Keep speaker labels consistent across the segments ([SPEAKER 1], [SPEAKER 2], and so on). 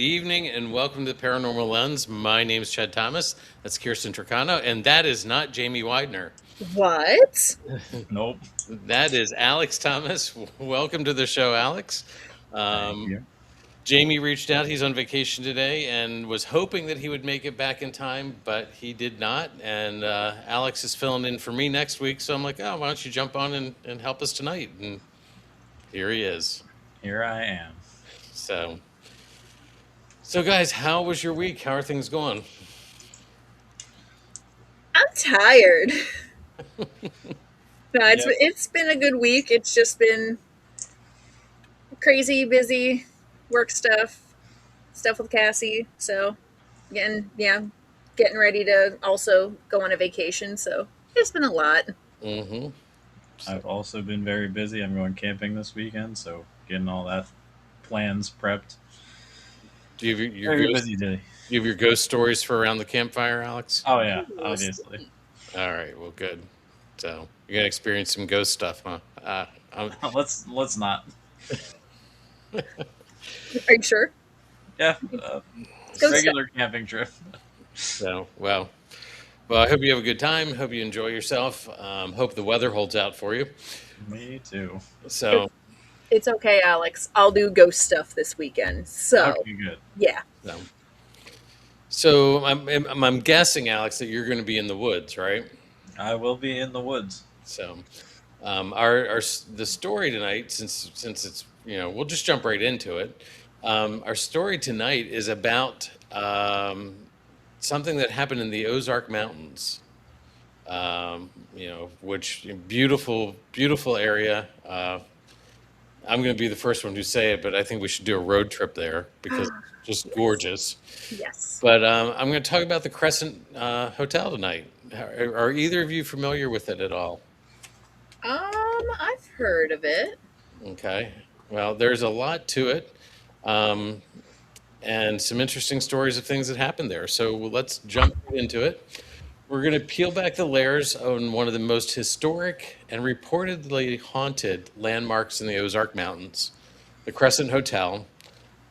[SPEAKER 1] evening and welcome to the Paranormal Lens. My name is Chad Thomas. That's Kirsten Tricano, and that is not Jamie Widener.
[SPEAKER 2] What?
[SPEAKER 3] Nope.
[SPEAKER 1] That is Alex Thomas. Welcome to the show, Alex.
[SPEAKER 3] Thank you.
[SPEAKER 1] Jamie reached out. He's on vacation today and was hoping that he would make it back in time, but he did not. And Alex is filling in for me next week. So I'm like, oh, why don't you jump on and help us tonight? And here he is.
[SPEAKER 3] Here I am.
[SPEAKER 1] So guys, how was your week? How are things going?
[SPEAKER 2] I'm tired. No,
[SPEAKER 3] Yep.
[SPEAKER 2] it's been a good week. It's just been crazy, busy, work stuff with Cassie. So getting ready to also go on a vacation. So it's been a lot.
[SPEAKER 1] Mm-hmm.
[SPEAKER 3] I've also been very busy. I'm going camping this weekend, so getting all that plans prepped.
[SPEAKER 1] Do you have your
[SPEAKER 3] Very
[SPEAKER 1] ghost,
[SPEAKER 3] busy day.
[SPEAKER 1] you have your ghost stories for around the campfire, Alex?
[SPEAKER 3] Oh yeah, obviously.
[SPEAKER 1] All right, well, good. So you're gonna experience some ghost stuff, huh?
[SPEAKER 3] Let's not.
[SPEAKER 2] Are you sure?
[SPEAKER 3] Yeah,
[SPEAKER 2] Ghost
[SPEAKER 3] regular camping trip.
[SPEAKER 1] so well, I hope you have a good time. Hope you enjoy yourself. Hope the weather holds out for you.
[SPEAKER 3] Me too.
[SPEAKER 1] So
[SPEAKER 2] It's okay, Alex. I'll do ghost stuff this weekend. So
[SPEAKER 3] Okay, good.
[SPEAKER 2] yeah.
[SPEAKER 1] so I'm guessing, Alex, that you're going to be in the woods, right?
[SPEAKER 3] I will be in the woods.
[SPEAKER 1] So the story tonight, since it's we'll just jump right into it. Our story tonight is about something that happened in the Ozark Mountains. Which beautiful area. I'm going to be the first one to say it, but I think we should do a road trip there because it's just gorgeous.
[SPEAKER 2] Yes.
[SPEAKER 1] But I'm going to talk about the Crescent Hotel tonight. Are either of you familiar with it at all?
[SPEAKER 2] I've heard of it.
[SPEAKER 1] Okay. Well, there's a lot to it, and some interesting stories of things that happened there. So let's jump into it. We're going to peel back the layers on one of the most historic and reportedly haunted landmarks in the Ozark Mountains, the Crescent Hotel,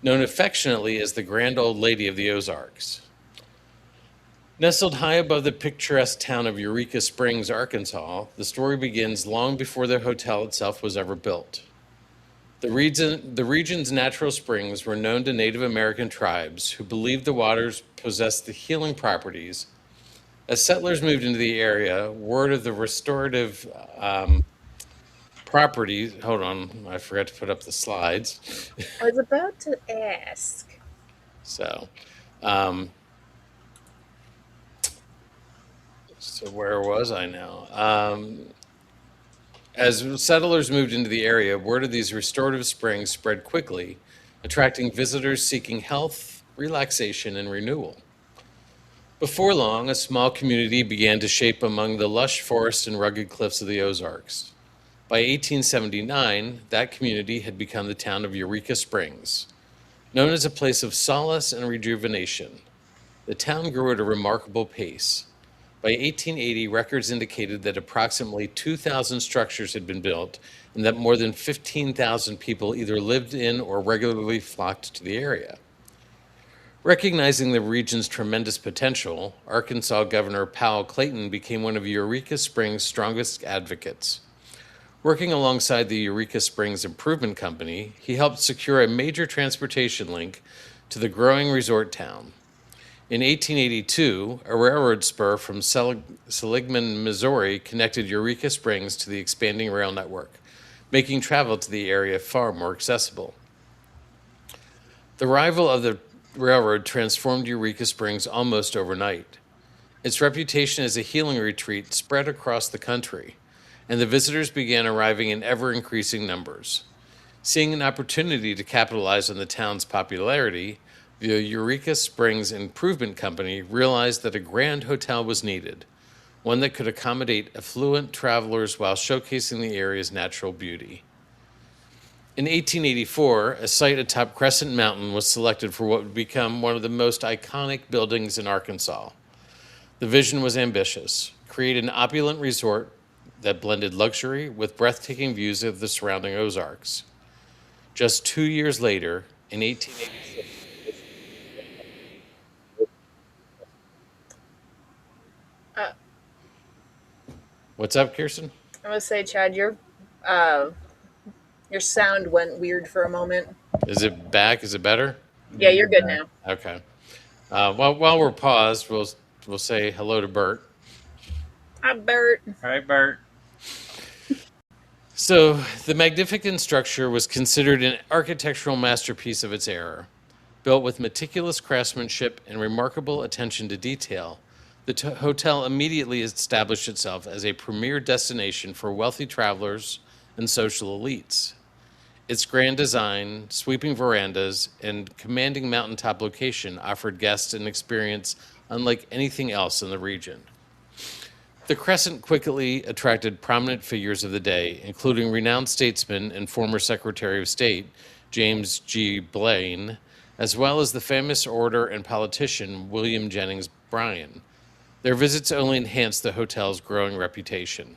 [SPEAKER 1] known affectionately as the Grand Old Lady of the Ozarks. Nestled high above the picturesque town of Eureka Springs, Arkansas, the story begins long before the hotel itself was ever built. The region's natural springs were known to Native American tribes who believed the waters possessed the healing properties. As settlers moved into the area, word of the restorative properties. Hold on, I forgot to put up the slides.
[SPEAKER 2] I was about to ask.
[SPEAKER 1] So where was I now? As settlers moved into the area, word of these restorative springs spread quickly, attracting visitors seeking health, relaxation, and renewal. Before long, a small community began to shape among the lush forests and rugged cliffs of the Ozarks. By 1879, that community had become the town of Eureka Springs, known as a place of solace and rejuvenation. The town grew at a remarkable pace. By 1880, records indicated that approximately 2,000 structures had been built and that more than 15,000 people either lived in or regularly flocked to the area. Recognizing the region's tremendous potential, Arkansas Governor Powell Clayton became one of Eureka Springs' strongest advocates. Working alongside the Eureka Springs Improvement Company, he helped secure a major transportation link to the growing resort town. In 1882, a railroad spur from Seligman, Missouri, connected Eureka Springs to the expanding rail network, making travel to the area far more accessible. The arrival of the railroad transformed Eureka Springs almost overnight. Its reputation as a healing retreat spread across the country, and the visitors began arriving in ever-increasing numbers. Seeing an opportunity to capitalize on the town's popularity, the Eureka Springs Improvement Company realized that a grand hotel was needed, one that could accommodate affluent travelers while showcasing the area's natural beauty. In 1884, a site atop Crescent Mountain was selected for what would become one of the most iconic buildings in Arkansas. The vision was ambitious: create an opulent resort that blended luxury with breathtaking views of the surrounding Ozarks. Just 2 years later, in 1886, What's up, Kirsten?
[SPEAKER 2] I must say, Chad, uh, your sound went weird for a moment.
[SPEAKER 1] Is it back? Is it better?
[SPEAKER 2] Yeah,
[SPEAKER 3] Yeah,
[SPEAKER 2] you're
[SPEAKER 3] you're
[SPEAKER 2] good
[SPEAKER 3] back.
[SPEAKER 2] now.
[SPEAKER 1] Okay. Well, while we're paused, we'll say hello to Bert.
[SPEAKER 2] Hi, Bert.
[SPEAKER 3] All right, Bert.
[SPEAKER 1] So, the magnificent structure was considered an architectural masterpiece of its era. Built with meticulous craftsmanship and remarkable attention to detail, the hotel immediately established itself as a premier destination for wealthy travelers and social elites. Its grand design, sweeping verandas, and commanding mountaintop location offered guests an experience unlike anything else in the region. The Crescent quickly attracted prominent figures of the day, including renowned statesman and former Secretary of State James G. Blaine, as well as the famous orator and politician William Jennings Bryan. Their visits only enhanced the hotel's growing reputation.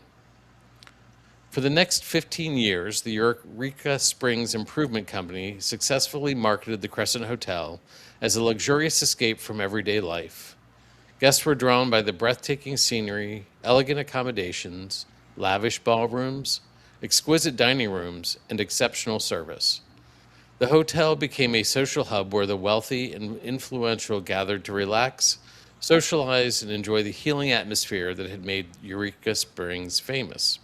[SPEAKER 1] For the next 15 years, the Eureka Springs Improvement Company successfully marketed the Crescent Hotel as a luxurious escape from everyday life. Guests were drawn by the breathtaking scenery, elegant accommodations, lavish ballrooms, exquisite dining rooms, and exceptional service. The hotel became a social hub where the wealthy and influential gathered to relax, socialize, and enjoy the healing atmosphere that had made Eureka Springs famous.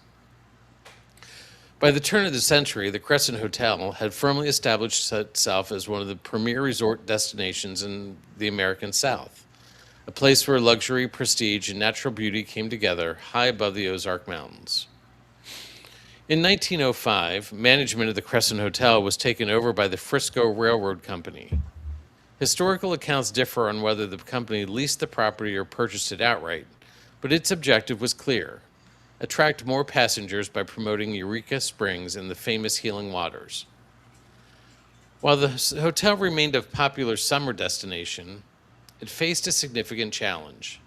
[SPEAKER 1] By the turn of the century, the Crescent Hotel had firmly established itself as one of the premier resort destinations in the American South, a place where luxury, prestige, and natural beauty came together high above the Ozark Mountains. In 1905, management of the Crescent Hotel was taken over by the Frisco Railroad Company. Historical accounts differ on whether the company leased the property or purchased it outright, but its objective was clear: attract more passengers by promoting Eureka Springs and the famous healing waters. While the hotel remained a popular summer destination, it faced a significant challenge.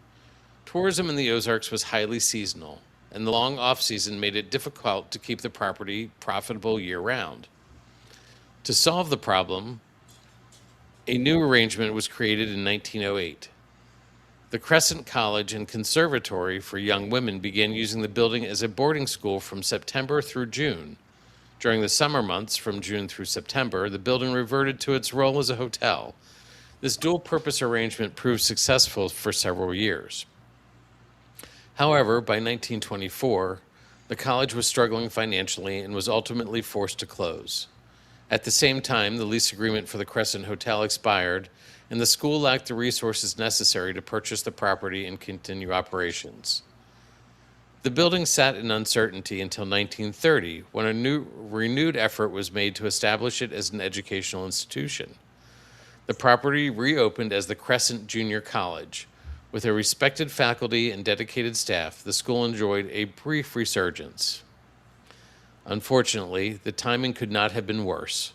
[SPEAKER 1] Tourism in the Ozarks was highly seasonal, and the long off-season made it difficult to keep the property profitable year-round. To solve the problem, a new arrangement was created in 1908. The Crescent College and Conservatory for Young Women began using the building as a boarding school from September through June. During the summer months, from June through September, the building reverted to its role as a hotel. This dual-purpose arrangement proved successful for several years. However, by 1924, the college was struggling financially and was ultimately forced to close. At the same time, the lease agreement for the Crescent Hotel expired, and the school lacked the resources necessary to purchase the property and continue operations. The building sat in uncertainty until 1930, when a renewed effort was made to establish it as an educational institution. The property reopened as the Crescent Junior College. With a respected faculty and dedicated staff, the school enjoyed a brief resurgence. Unfortunately, the timing could not have been worse.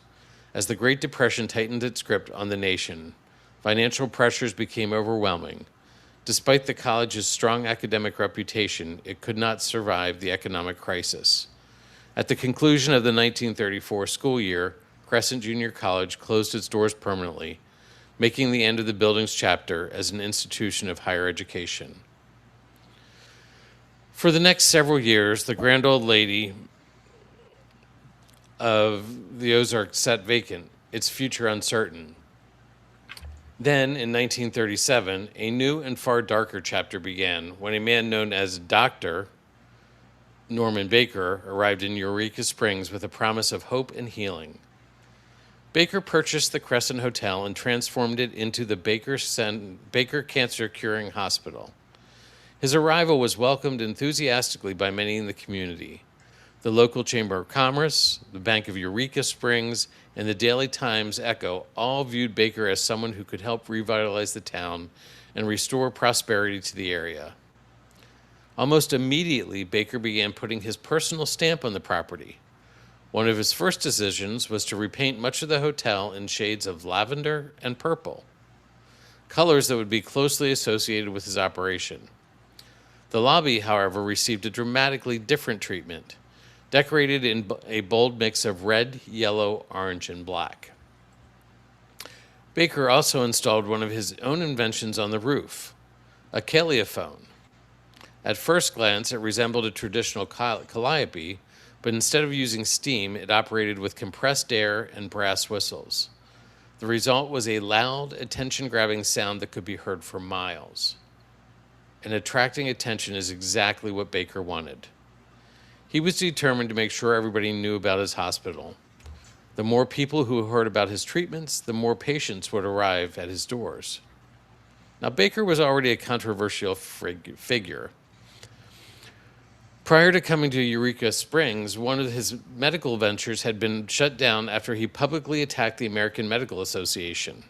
[SPEAKER 1] As the Great Depression tightened its grip on the nation, financial pressures became overwhelming. Despite the college's strong academic reputation, it could not survive the economic crisis. At the conclusion of the 1934 school year, Crescent Junior College closed its doors permanently, making the end of the building's chapter as an institution of higher education. For the next several years, the grand old lady of the Ozarks sat vacant, its future uncertain. Then, in 1937, a new and far darker chapter began when a man known as Dr. Norman Baker arrived in Eureka Springs with a promise of hope and healing. Baker purchased the Crescent Hotel and transformed it into the Baker Cancer Curing Hospital. His arrival was welcomed enthusiastically by many in the community. The local Chamber of Commerce, the Bank of Eureka Springs, and the Daily Times Echo all viewed Baker as someone who could help revitalize the town and restore prosperity to the area. Almost immediately, Baker began putting his personal stamp on the property. One of his first decisions was to repaint much of the hotel in shades of lavender and purple, colors that would be closely associated with his operation. The lobby, however, received a dramatically different treatment, decorated in a bold mix of red, yellow, orange, and black. Baker also installed one of his own inventions on the roof, a caleophone. At first glance, it resembled a traditional calliope, but instead of using steam, it operated with compressed air and brass whistles. The result was a loud, attention-grabbing sound that could be heard for miles. And attracting attention is exactly what Baker wanted. He was determined to make sure everybody knew about his hospital. The more people who heard about his treatments, the more patients would arrive at his doors. Now, Baker was already a controversial figure. Prior to coming to Eureka Springs, one of his medical ventures had been shut down after he publicly attacked the American Medical Association.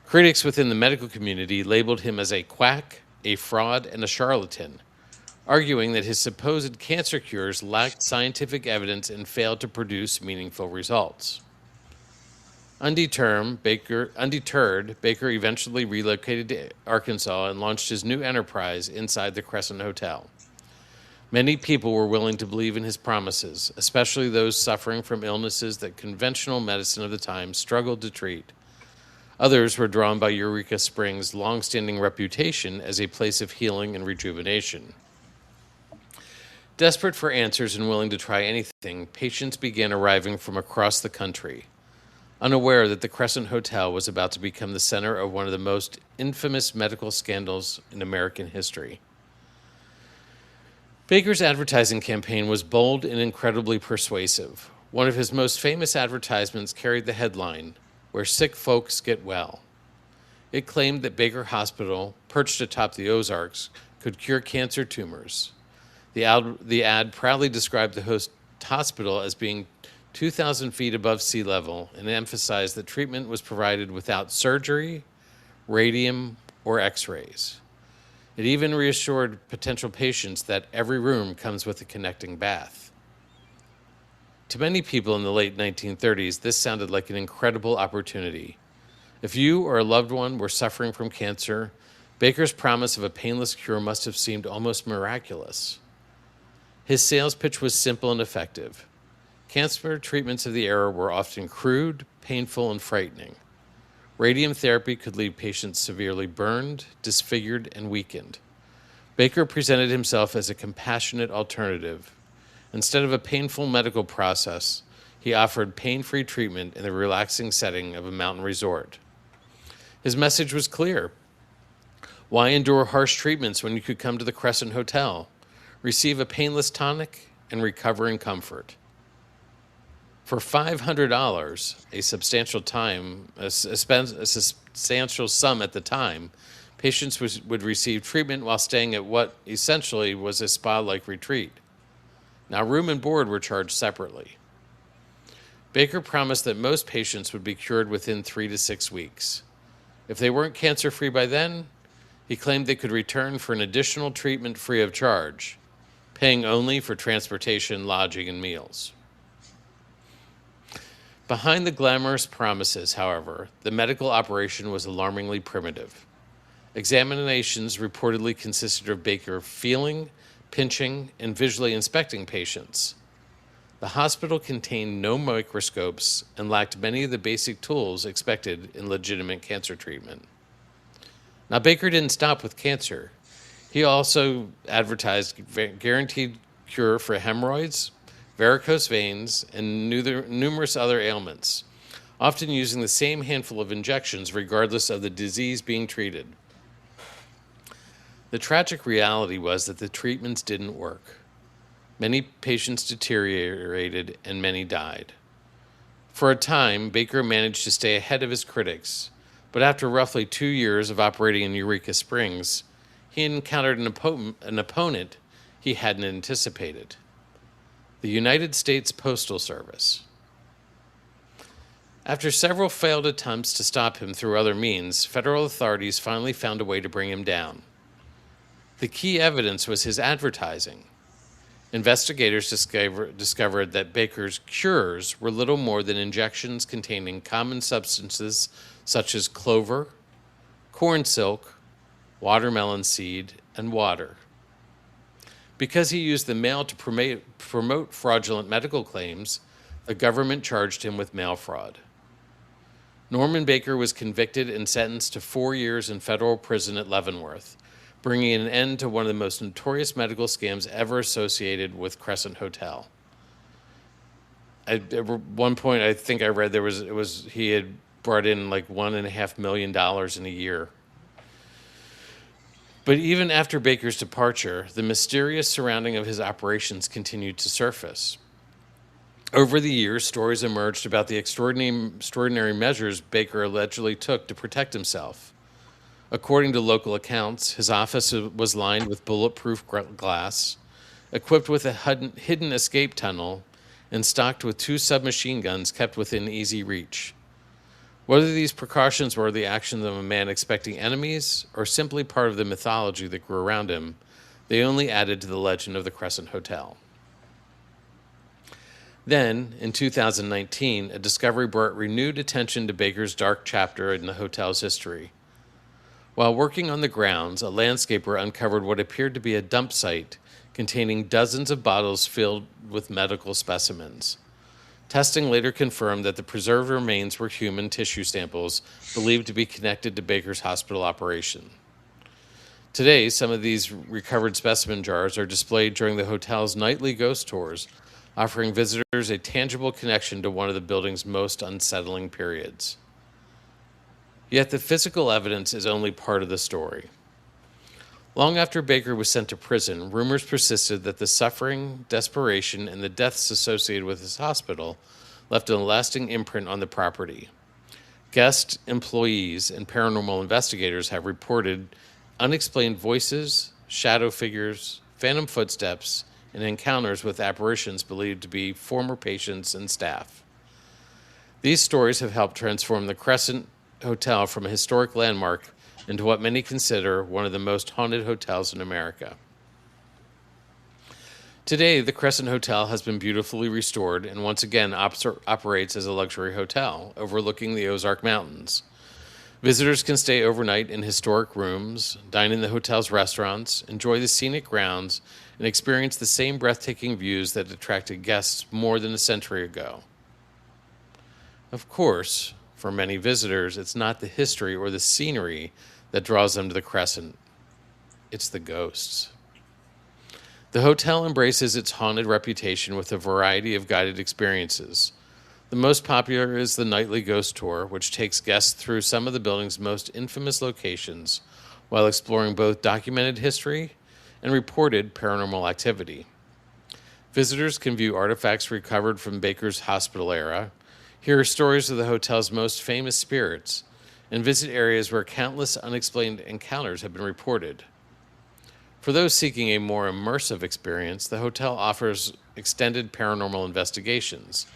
[SPEAKER 1] Critics within the medical community labeled him as a quack, a fraud, and a charlatan, arguing that his supposed cancer cures lacked scientific evidence and failed to produce meaningful results. Undeterred, Baker eventually relocated to Arkansas and launched his new enterprise inside the Crescent Hotel. Many people were willing to believe in his promises, especially those suffering from illnesses that conventional medicine of the time struggled to treat. Others were drawn by Eureka Springs' long-standing reputation as a place of healing and rejuvenation. Desperate for answers and willing to try anything, patients began arriving from across the country, unaware that the Crescent Hotel was about to become the center of one of the most infamous medical scandals in American history. Baker's advertising campaign was bold and incredibly persuasive. One of his most famous advertisements carried the headline, "Where Sick Folks Get Well." It claimed that Baker Hospital, perched atop the Ozarks, could cure cancer tumors. The ad proudly described the hospital as being 2,000 feet above sea level and emphasized that treatment was provided without surgery, radium, or x-rays. It even reassured potential patients that every room comes with a connecting bath. To many people in the late 1930s, this sounded like an incredible opportunity. If you or a loved one were suffering from cancer, Baker's promise of a painless cure must have seemed almost miraculous. His sales pitch was simple and effective. Cancer treatments of the era were often crude, painful, and frightening. Radium therapy could leave patients severely burned, disfigured, and weakened. Baker presented himself as a compassionate alternative. Instead of a painful medical process, he offered pain-free treatment in the relaxing setting of a mountain resort. His message was clear. Why endure harsh treatments when you could come to the Crescent Hotel, receive a painless tonic, and recover in comfort? For $500, a substantial sum at the time, patients would receive treatment while staying at what essentially was a spa-like retreat. Now, room and board were charged separately. Baker promised that most patients would be cured within 3 to 6 weeks. If they weren't cancer-free by then, he claimed they could return for an additional treatment free of charge, paying only for transportation, lodging, and meals. Behind the glamorous promises, however, the medical operation was alarmingly primitive. Examinations reportedly consisted of Baker feeling, pinching, and visually inspecting patients. The hospital contained no microscopes and lacked many of the basic tools expected in legitimate cancer treatment. Now, Baker didn't stop with cancer. He also advertised guaranteed cure for hemorrhoids, varicose veins, and numerous other ailments, often using the same handful of injections regardless of the disease being treated. The tragic reality was that the treatments didn't work. Many patients deteriorated and many died. For a time, Baker managed to stay ahead of his critics, but after roughly 2 years of operating in Eureka Springs, he encountered an opponent he hadn't anticipated: the United States Postal Service. After several failed attempts to stop him through other means, federal authorities finally found a way to bring him down. The key evidence was his advertising. Investigators discovered that Baker's cures were little more than injections containing common substances such as clover, corn silk, watermelon seed, and water. Because he used the mail to promote fraudulent medical claims, the government charged him with mail fraud. Norman Baker was convicted and sentenced to 4 years in federal prison at Leavenworth, bringing an end to one of the most notorious medical scams ever associated with Crescent Hotel. At one point, I think I read he had brought in like $1.5 million in a year. But even after Baker's departure, the mysterious surrounding of his operations continued to surface. Over the years, stories emerged about the extraordinary measures Baker allegedly took to protect himself. According to local accounts, his office was lined with bulletproof glass, equipped with a hidden escape tunnel, and stocked with 2 submachine guns kept within easy reach. Whether these precautions were the actions of a man expecting enemies or simply part of the mythology that grew around him, they only added to the legend of the Crescent Hotel. Then, in 2019, a discovery brought renewed attention to Baker's dark chapter in the hotel's history. While working on the grounds, a landscaper uncovered what appeared to be a dump site containing dozens of bottles filled with medical specimens. Testing later confirmed that the preserved remains were human tissue samples believed to be connected to Baker's hospital operation. Today, some of these recovered specimen jars are displayed during the hotel's nightly ghost tours, offering visitors a tangible connection to one of the building's most unsettling periods. Yet the physical evidence is only part of the story. Long after Baker was sent to prison, rumors persisted that the suffering, desperation, and the deaths associated with his hospital left a lasting imprint on the property. Guests, employees, and paranormal investigators have reported unexplained voices, shadow figures, phantom footsteps, and encounters with apparitions believed to be former patients and staff. These stories have helped transform the Crescent Hotel from a historic landmark into what many consider one of the most haunted hotels in America. Today, the Crescent Hotel has been beautifully restored and once again operates as a luxury hotel overlooking the Ozark Mountains. Visitors can stay overnight in historic rooms, dine in the hotel's restaurants, enjoy the scenic grounds, and experience the same breathtaking views that attracted guests more than a century ago. Of course, for many visitors, it's not the history or the scenery that draws them to the Crescent. It's the ghosts. The hotel embraces its haunted reputation with a variety of guided experiences. The most popular is the nightly ghost tour, which takes guests through some of the building's most infamous locations while exploring both documented history and reported paranormal activity. Visitors can view artifacts recovered from Baker's hospital era, hear stories of the hotel's most famous spirits, and visit areas where countless unexplained encounters have been reported. For those seeking a more immersive experience, the hotel offers extended paranormal investigations,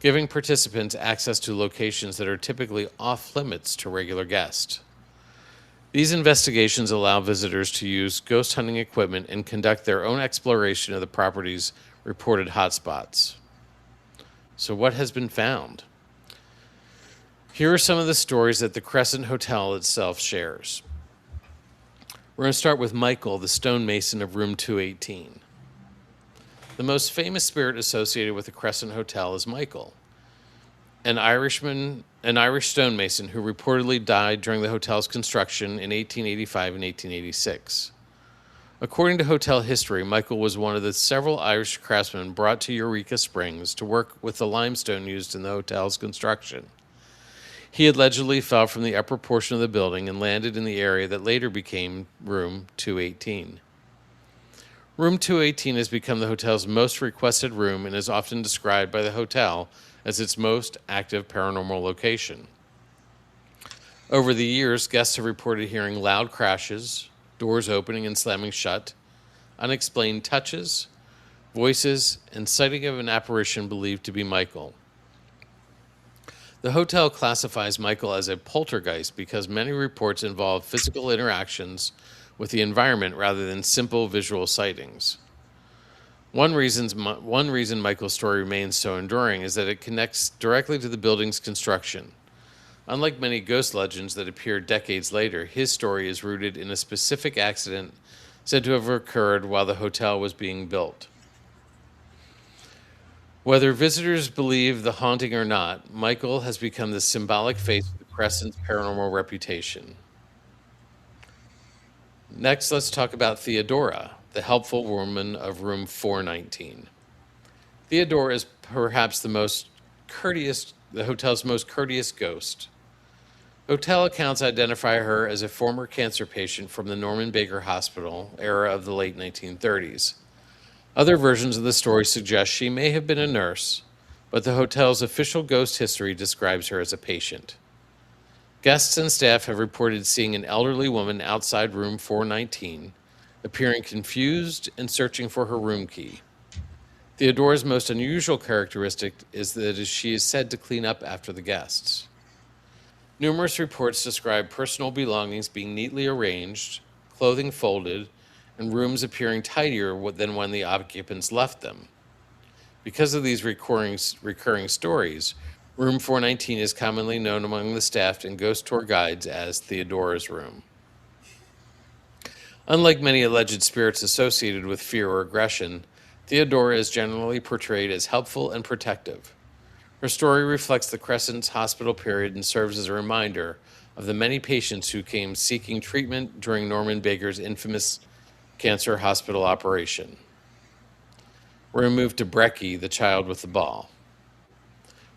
[SPEAKER 1] giving participants access to locations that are typically off-limits to regular guests. These investigations allow visitors to use ghost hunting equipment and conduct their own exploration of the property's reported hotspots. So what has been found? Here are some of the stories that the Crescent Hotel itself shares. We're going to start with Michael, the stonemason of room 218. The most famous spirit associated with the Crescent Hotel is Michael, an Irish stonemason who reportedly died during the hotel's construction in 1885 and 1886. According to hotel history, Michael was one of the several Irish craftsmen brought to Eureka Springs to work with the limestone used in the hotel's construction. He allegedly fell from the upper portion of the building and landed in the area that later became room 218. Room 218 has become the hotel's most requested room and is often described by the hotel as its most active paranormal location. Over the years, guests have reported hearing loud crashes, doors opening and slamming shut, unexplained touches, voices, and sighting of an apparition believed to be Michael. The hotel classifies Michael as a poltergeist because many reports involve physical interactions with the environment rather than simple visual sightings. One reason Michael's story remains so enduring is that it connects directly to the building's construction. Unlike many ghost legends that appear decades later, his story is rooted in a specific accident said to have occurred while the hotel was being built. Whether visitors believe the haunting or not, Michael has become the symbolic face of the Crescent's paranormal reputation. Next, let's talk about Theodora, the helpful woman of room 419. Theodora is perhaps the hotel's most courteous ghost. Hotel accounts identify her as a former cancer patient from the Norman Baker Hospital era of the late 1930s. Other versions of the story suggest she may have been a nurse, but the hotel's official ghost history describes her as a patient. Guests and staff have reported seeing an elderly woman outside room 419, appearing confused and searching for her room key. Theodora's most unusual characteristic is that she is said to clean up after the guests. Numerous reports describe personal belongings being neatly arranged, clothing folded, and rooms appearing tidier than when the occupants left them. Because of these recurring stories, room 419 is commonly known among the staff and ghost tour guides as Theodora's room. Unlike many alleged spirits associated with fear or aggression, Theodora is generally portrayed as helpful and protective. Her story reflects the Crescent's hospital period and serves as a reminder of the many patients who came seeking treatment during Norman Baker's infamous cancer hospital operation. We're going to move to Brecky, the child with the ball.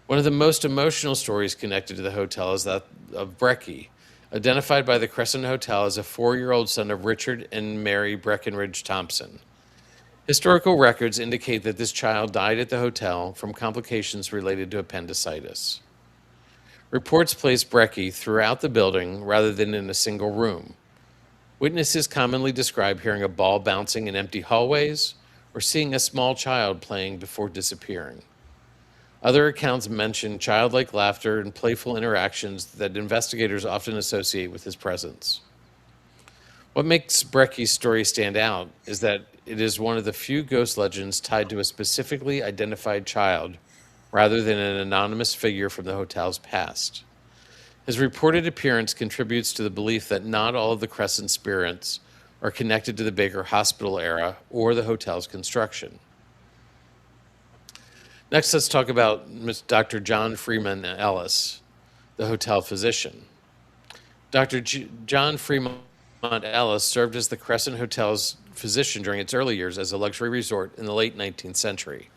[SPEAKER 1] One of the most emotional stories connected to the hotel is that of Brecky, identified by the Crescent Hotel as a 4-year-old son of Richard and Mary Breckenridge Thompson. Historical records indicate that this child died at the hotel from complications related to appendicitis. Reports place Brecky throughout the building rather than in a single room. Witnesses commonly describe hearing a ball bouncing in empty hallways or seeing a small child playing before disappearing. Other accounts mention childlike laughter and playful interactions that investigators often associate with his presence. What makes Brecky's story stand out is that it is one of the few ghost legends tied to a specifically identified child rather than an anonymous figure from the hotel's past. His reported appearance contributes to the belief that not all of the Crescent spirits are connected to the Baker Hospital era or the hotel's construction. Next, let's talk about Dr. John Freeman Ellis, the hotel physician. John Fremont Ellis served as the Crescent Hotel's physician during its early years as a luxury resort in the late 19th century.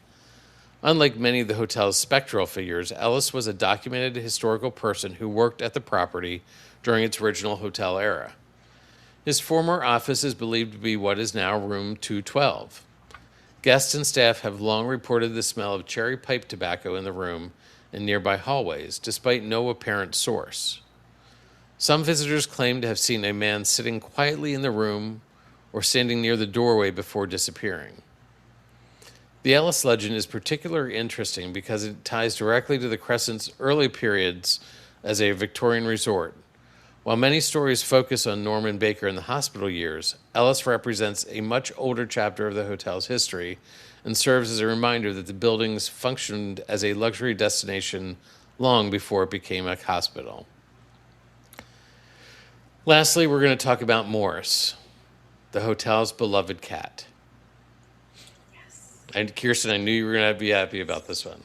[SPEAKER 1] Unlike many of the hotel's spectral figures, Ellis was a documented historical person who worked at the property during its original hotel era. His former office is believed to be what is now room 212. Guests and staff have long reported the smell of cherry pipe tobacco in the room and nearby hallways, despite no apparent source. Some visitors claim to have seen a man sitting quietly in the room or standing near the doorway before disappearing. The Ellis legend is particularly interesting because it ties directly to the Crescent's early periods as a Victorian resort. While many stories focus on Norman Baker in the hospital years, Ellis represents a much older chapter of the hotel's history and serves as a reminder that the buildings functioned as a luxury destination long before it became a hospital. Lastly, we're going to talk about Morris, the hotel's beloved cat. And Kirsten, I knew you were going to be happy about this one.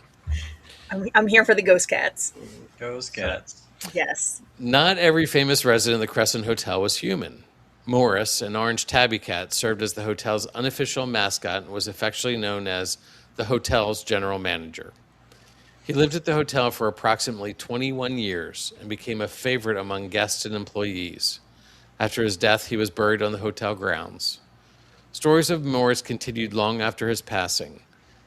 [SPEAKER 2] I'm here for the ghost cats.
[SPEAKER 3] Ghost cats.
[SPEAKER 2] Yes.
[SPEAKER 1] Not every famous resident of the Crescent Hotel was human. Morris, an orange tabby cat, served as the hotel's unofficial mascot and was affectionately known as the hotel's general manager. He lived at the hotel for approximately 21 years and became a favorite among guests and employees. After his death, he was buried on the hotel grounds. Stories of Morris continued long after his passing.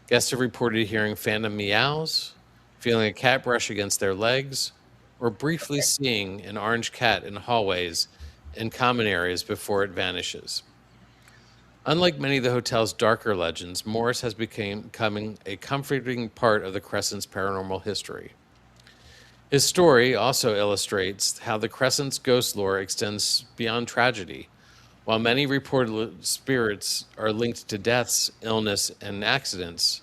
[SPEAKER 1] Guests have reported hearing phantom meows, feeling a cat brush against their legs, or briefly seeing an orange cat in hallways and common areas before it vanishes. Unlike many of the hotel's darker legends, Morris has becoming a comforting part of the Crescent's paranormal history. His story also illustrates how the Crescent's ghost lore extends beyond tragedy. While many reported spirits are linked to deaths, illness, and accidents,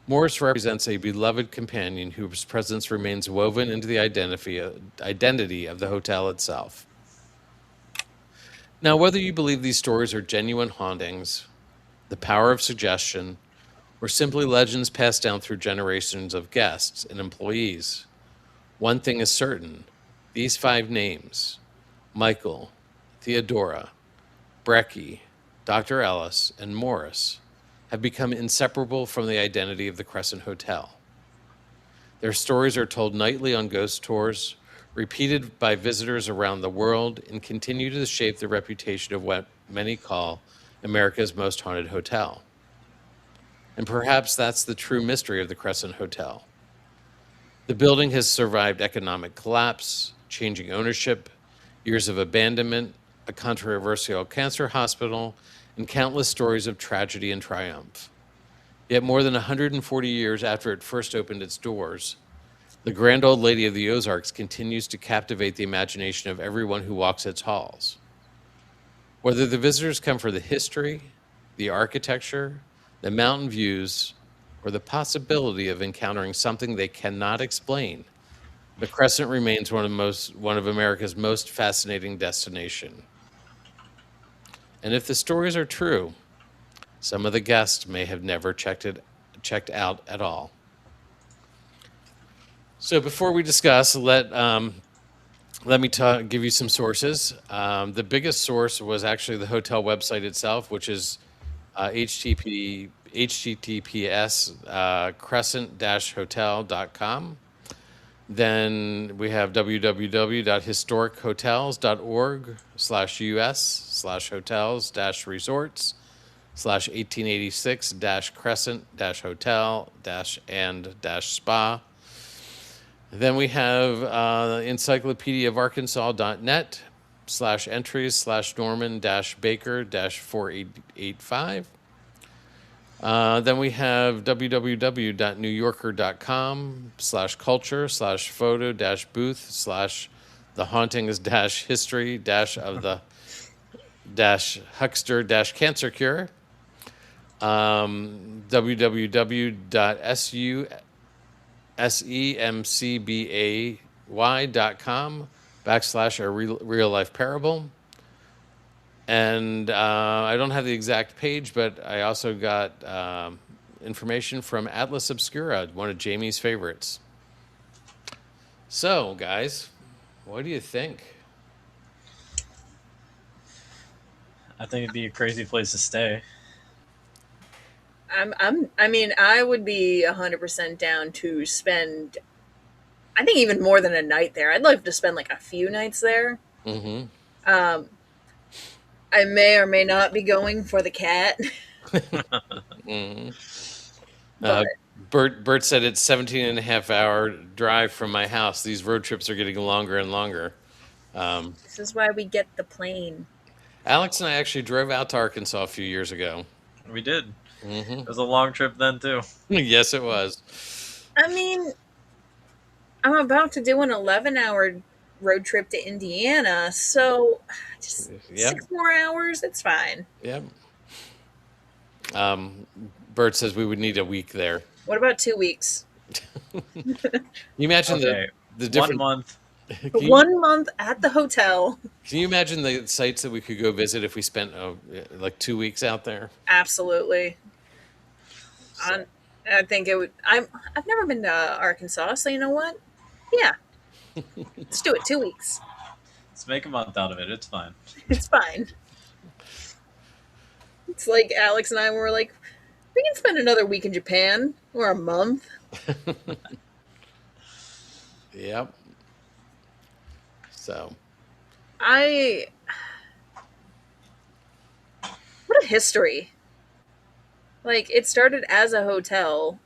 [SPEAKER 1] Morris represents a beloved companion whose presence remains woven into the identity of the hotel itself. Now, whether you believe these stories are genuine hauntings, the power of suggestion, or simply legends passed down through generations of guests and employees, one thing is certain: these 5 names, Michael, Theodora, Brecky, Dr. Ellis, and Morris have become inseparable from the identity of the Crescent Hotel. Their stories are told nightly on ghost tours, repeated by visitors around the world, and continue to shape the reputation of what many call America's most haunted hotel. And perhaps that's the true mystery of the Crescent Hotel. The building has survived economic collapse, changing ownership, years of abandonment, a controversial cancer hospital, and countless stories of tragedy and triumph. Yet more than 140 years after it first opened its doors, the grand old lady of the Ozarks continues to captivate the imagination of everyone who walks its halls. Whether the visitors come for the history, the architecture, the mountain views, or the possibility of encountering something they cannot explain, the Crescent remains one of America's most fascinating destinations. And if the stories are true, some of the guests may have never checked out at all. So before we discuss, let me give you some sources. The biggest source was actually the hotel website itself, which is https crescent-hotel.com. Then we have www.historichotels.org/us/hotels-resort/1886-crescent-hotel-and-spa. Then we have encyclopedia-of-arkansas.net/entries/norman-baker-485. Then we have www.newyorker.com/culture/photo-booth/the hauntings-history-of the-huckster-cancer cure. www.semcbay.com/a real life parable. And I don't have the exact page, but I also got information from Atlas Obscura, one of Jamie's favorites. So, guys, what do you think?
[SPEAKER 3] I think it'd be a crazy place to stay.
[SPEAKER 2] I mean, I would be 100% down to spend, I think, even more than a night there. I'd love to spend like a few nights there.
[SPEAKER 1] Mm-hmm.
[SPEAKER 2] I may or may not be going for the cat.
[SPEAKER 1] Mm-hmm.
[SPEAKER 2] But
[SPEAKER 1] Bert said it's 17 and a half hour drive from my house. These road trips are getting longer and longer.
[SPEAKER 2] this is why we get the plane.
[SPEAKER 1] Alex and I actually drove out to Arkansas a few years ago.
[SPEAKER 3] We did.
[SPEAKER 1] Mm-hmm.
[SPEAKER 3] It was a long trip then too.
[SPEAKER 1] Yes, it was.
[SPEAKER 2] I mean, I'm about to do an 11-hour road trip to Indiana, so just
[SPEAKER 1] Yep.
[SPEAKER 2] 6 more hours, it's fine.
[SPEAKER 1] Yep. Bert says we would need a week there.
[SPEAKER 2] What about 2 weeks?
[SPEAKER 1] You imagine
[SPEAKER 3] Okay,
[SPEAKER 1] the different
[SPEAKER 3] 1 month.
[SPEAKER 1] Can you,
[SPEAKER 2] 1 month at the hotel.
[SPEAKER 1] can you imagine the sites that we could go visit if we spent like 2 weeks out there?
[SPEAKER 2] Absolutely. I think it would. I've never been to Arkansas, so you know what? Yeah, let's do it. 2 weeks.
[SPEAKER 3] Let's make a month out of it. It's fine.
[SPEAKER 2] It's fine. It's like Alex and I were like, we can spend another week in Japan or a month.
[SPEAKER 1] Yep. So,
[SPEAKER 2] What a history. Like, it started as a hotel,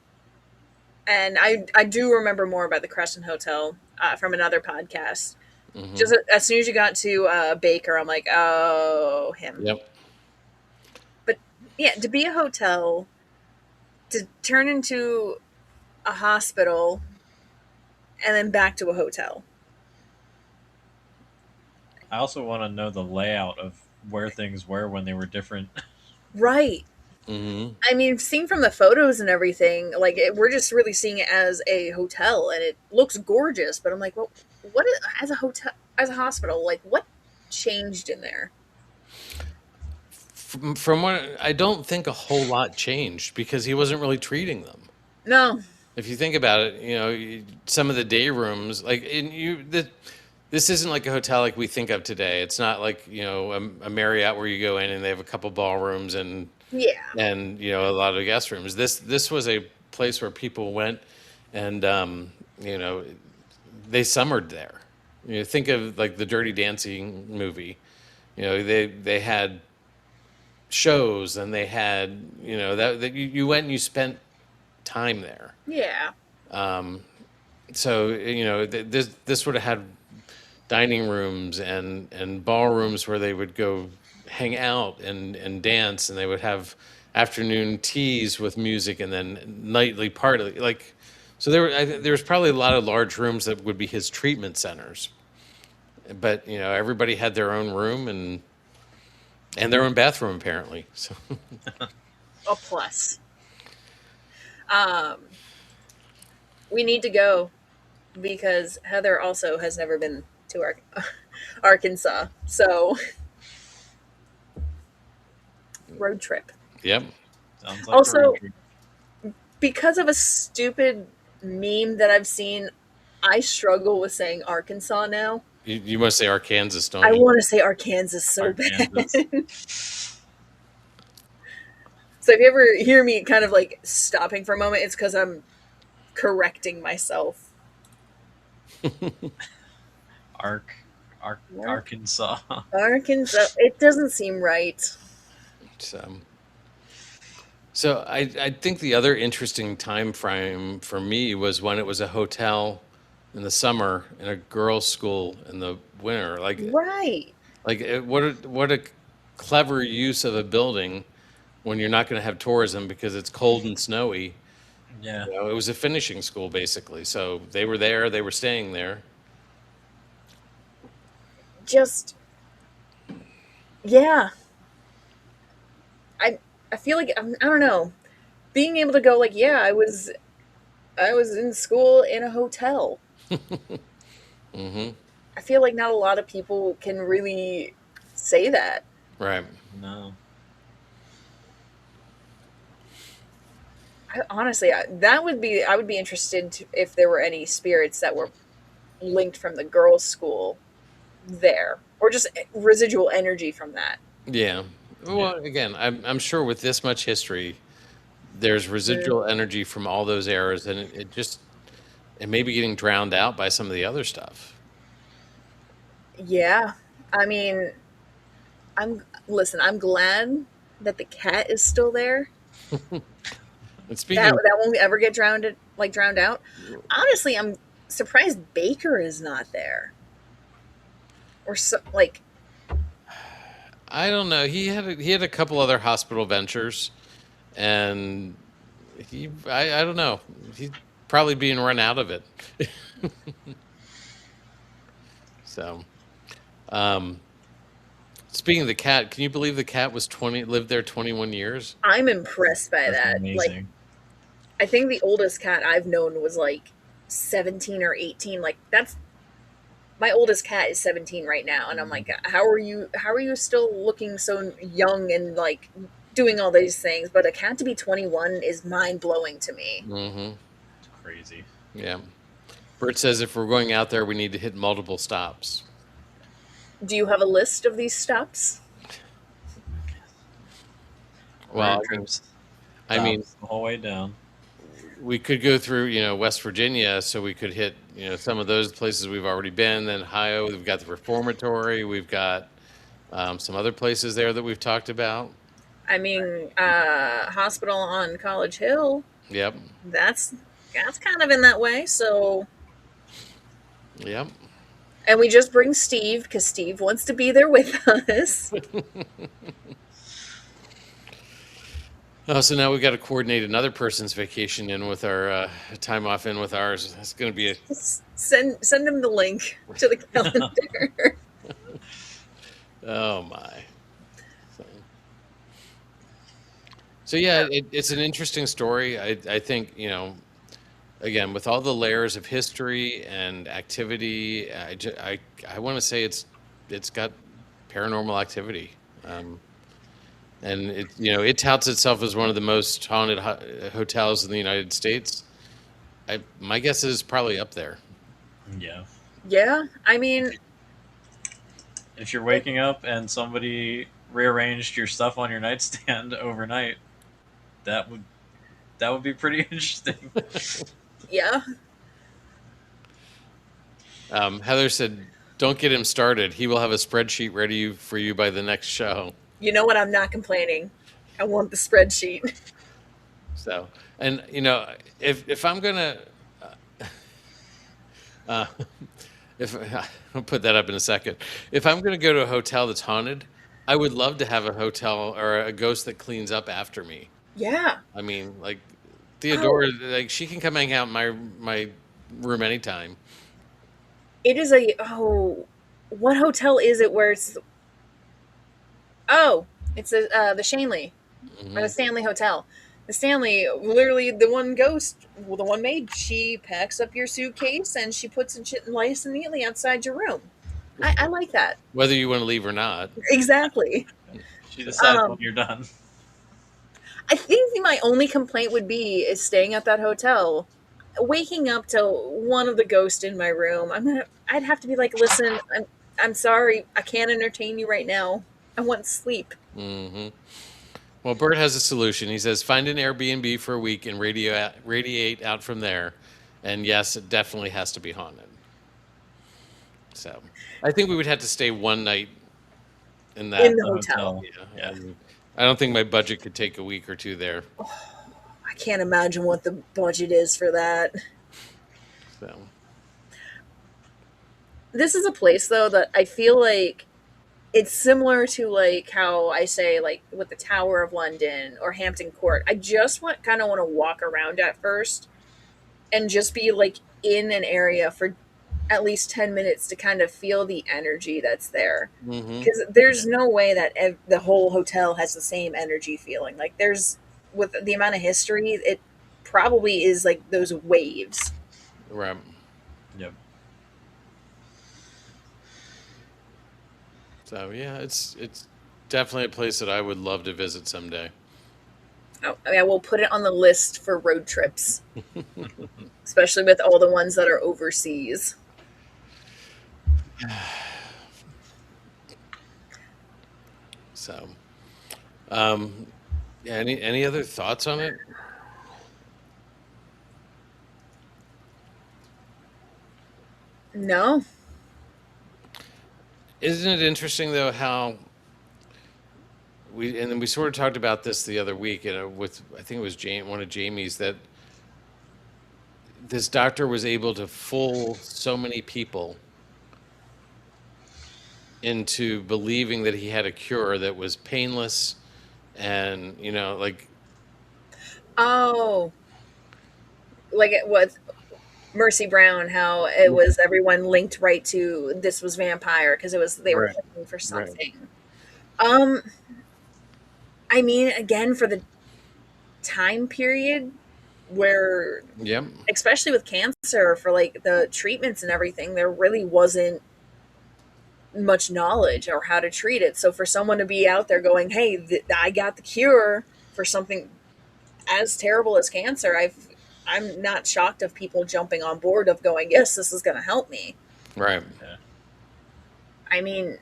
[SPEAKER 2] and I do remember more about the Crescent Hotel from another podcast.
[SPEAKER 1] mhm.
[SPEAKER 2] Just as soon as you got to Baker, I'm like, oh, him.
[SPEAKER 1] Yep.
[SPEAKER 2] But yeah, to be a hotel, to turn into a hospital, and then back to a hotel.
[SPEAKER 3] I also want to know the layout of where things were when they were different.
[SPEAKER 2] Right.
[SPEAKER 1] Mm-hmm.
[SPEAKER 2] I mean, seeing from the photos and everything, like we're just really seeing it as a hotel, and it looks gorgeous. But I'm like, well, what is, as a hotel, as a hospital, like what changed in there?
[SPEAKER 1] From what I don't think a whole lot changed because he wasn't really treating them.
[SPEAKER 2] No,
[SPEAKER 1] If you think about it, some of the day rooms, like this isn't like a hotel like we think of today. It's not like, a Marriott where you go in and they have a couple ballrooms
[SPEAKER 2] Yeah.
[SPEAKER 1] and a lot of guest rooms. This was a place where people went and you know they summered there. Think of like the Dirty Dancing movie. They had shows and they had that you went and you spent time there.
[SPEAKER 2] Yeah.
[SPEAKER 1] So this would have had dining rooms and ballrooms where they would go hang out and dance, and they would have afternoon teas with music and then nightly party. Like, so there was probably a lot of large rooms that would be his treatment centers, but everybody had their own room and their own bathroom apparently. So
[SPEAKER 2] A plus. Um, we need to go because Heather also has never been to Arkansas. So road trip.
[SPEAKER 1] yep.
[SPEAKER 3] Sounds like a
[SPEAKER 2] Also,
[SPEAKER 3] road trip.
[SPEAKER 2] because of a stupid meme that I've seen, I struggle with saying Arkansas now.
[SPEAKER 1] You must say Arkansas, don't
[SPEAKER 2] I
[SPEAKER 1] you?
[SPEAKER 2] want to say Arkansas so bad.
[SPEAKER 3] Arkansas.
[SPEAKER 2] So if you ever hear me kind of like stopping for a moment, it's because I'm correcting myself.
[SPEAKER 3] Arkansas.
[SPEAKER 2] Arkansas, it doesn't seem right.
[SPEAKER 1] So I think the other interesting time frame for me was when it was a hotel in the summer and a girls' school in the winter.
[SPEAKER 2] Right.
[SPEAKER 1] What a clever use of a building when you're not going to have tourism because it's cold and snowy.
[SPEAKER 3] Yeah.
[SPEAKER 1] It was a finishing school basically. So they were there, they were staying there.
[SPEAKER 2] Just, yeah. I feel like I don't know, being able to go like, yeah, I was in school in a hotel.
[SPEAKER 1] Hmm.
[SPEAKER 2] I feel like not a lot of people can really say that.
[SPEAKER 1] Right.
[SPEAKER 3] No.
[SPEAKER 2] Honestly, I would be interested if there were any spirits that were linked from the girls' school there, or just residual energy from that.
[SPEAKER 1] Yeah. Well, again, I'm sure with this much history, there's residual energy from all those eras, and it may be getting drowned out by some of the other stuff.
[SPEAKER 2] Yeah, I mean, I'm glad that the cat is still there.
[SPEAKER 1] And speaking,
[SPEAKER 2] That won't ever get drowned out. Honestly, I'm surprised Baker is not there, or so like.
[SPEAKER 1] I don't know. He had a couple other hospital ventures, and I don't know. He's probably being run out of it. So, um, speaking of the cat, can you believe the cat lived there 21 years?
[SPEAKER 2] I'm impressed by
[SPEAKER 3] That's
[SPEAKER 2] that. Like,
[SPEAKER 3] amazing.
[SPEAKER 2] I think the oldest cat I've known was like 17 or 18. Like, that's my oldest cat is 17 right now, and I'm like, how are you still looking so young and like doing all these things? But a cat to be 21 is mind blowing to me.
[SPEAKER 1] Mm-hmm.
[SPEAKER 3] It's crazy.
[SPEAKER 1] Yeah. Bert says if we're going out there, we need to hit multiple stops.
[SPEAKER 2] Do you have a list of these stops?
[SPEAKER 1] Well,
[SPEAKER 3] Road trips.
[SPEAKER 1] I mean,
[SPEAKER 3] Stops the whole way down.
[SPEAKER 1] we could go through, West Virginia, so we could hit, some of those places we've already been. Then Ohio, we've got the Reformatory, we've got some other places there that we've talked about.
[SPEAKER 2] I mean, hospital on College Hill.
[SPEAKER 1] Yep,
[SPEAKER 2] That's kind of in that way. So,
[SPEAKER 1] yep.
[SPEAKER 2] and we just bring Steve because Steve wants to be there with us.
[SPEAKER 1] Oh, so now we got to coordinate another person's vacation in with our time off in with ours. That's going to be
[SPEAKER 2] Send him the link to the calendar.
[SPEAKER 1] oh my. So yeah, it's an interesting story. I think, again, with all the layers of history and activity, I want to say it's got paranormal activity. And it touts itself as one of the most haunted hotels in the United States. My guess is probably up there.
[SPEAKER 3] Yeah.
[SPEAKER 2] Yeah, I mean,
[SPEAKER 3] If you're waking up and somebody rearranged your stuff on your nightstand overnight, that would that would be pretty interesting.
[SPEAKER 2] yeah.
[SPEAKER 1] Heather said, "Don't get him started. He will have a spreadsheet ready for you by the next show."
[SPEAKER 2] You know what? I'm not complaining. I want the spreadsheet.
[SPEAKER 1] So, and if I'm gonna, uh, if I'll put that up in a second. If I'm gonna go to a hotel that's haunted, I would love to have a hotel or a ghost that cleans up after me.
[SPEAKER 2] Yeah.
[SPEAKER 1] I mean, like
[SPEAKER 2] Oh,
[SPEAKER 1] Theodora, like she can come hang out in my room anytime.
[SPEAKER 2] it is a. Oh, what hotel is it where it's. Oh, it's the Shanley. Or the
[SPEAKER 1] Hmm.
[SPEAKER 2] Stanley Hotel. The Stanley, literally the one ghost, well, the one maid, she packs up your suitcase and she puts it nice and neatly outside your room. I like that.
[SPEAKER 1] Whether you want to leave or not.
[SPEAKER 2] Exactly.
[SPEAKER 3] She
[SPEAKER 1] So,
[SPEAKER 3] decides when you're done.
[SPEAKER 2] I think my only complaint would be is staying at that hotel, waking up to one of the ghosts in my room. I'd have to be like, listen, I'm sorry, I can't entertain you right now. I want sleep.
[SPEAKER 1] hmm. Well, Bert has a solution. He says, find an Airbnb for a week and radiate out from there. And yes, it definitely has to be haunted. So I think we would have to stay one night in
[SPEAKER 2] In
[SPEAKER 1] that.
[SPEAKER 2] the
[SPEAKER 3] The
[SPEAKER 2] hotel.
[SPEAKER 3] hotel.
[SPEAKER 1] Yeah,
[SPEAKER 3] Yeah.
[SPEAKER 1] I don't think my budget could take a week or two there.
[SPEAKER 2] I can't imagine what the budget is for that.
[SPEAKER 1] So
[SPEAKER 2] This is a place though that I feel like it's similar to like how I say like with the Tower of London or Hampton Court. I just want to walk around at first and just be like in an area for at least 10 minutes to kind of feel the energy that's there.
[SPEAKER 1] hmm.
[SPEAKER 2] Because there's no way that the whole hotel has the same energy feeling. Like there's with the amount of history, it probably is like those waves.
[SPEAKER 1] Right.
[SPEAKER 3] Yep.
[SPEAKER 1] So yeah, it's definitely a place that I would love to visit someday.
[SPEAKER 2] I mean, I will put it on the list for road trips, especially with all the ones that are overseas.
[SPEAKER 1] So um, yeah, any other thoughts on it?
[SPEAKER 2] No.
[SPEAKER 1] Isn't it interesting though how we sort of talked about this the other week, with I think it was one of Jamie's, that this doctor was able to fool so many people into believing that he had a cure that was painless and like
[SPEAKER 2] Oh, like it was Mercy Brown, how it was everyone linked right to this was vampire because it was they were
[SPEAKER 1] right,
[SPEAKER 2] looking for
[SPEAKER 1] right,
[SPEAKER 2] something. Um, I mean, again, for the time period where,
[SPEAKER 1] yep,
[SPEAKER 2] especially with cancer, for like the treatments and everything, there really wasn't much knowledge or how to treat it. So for someone to be out there going, "Hey, I got the cure for something as terrible as cancer," I'm not shocked of people jumping on board of going, "Yes, this is going to help me."
[SPEAKER 1] right,
[SPEAKER 3] Yeah.
[SPEAKER 2] I mean,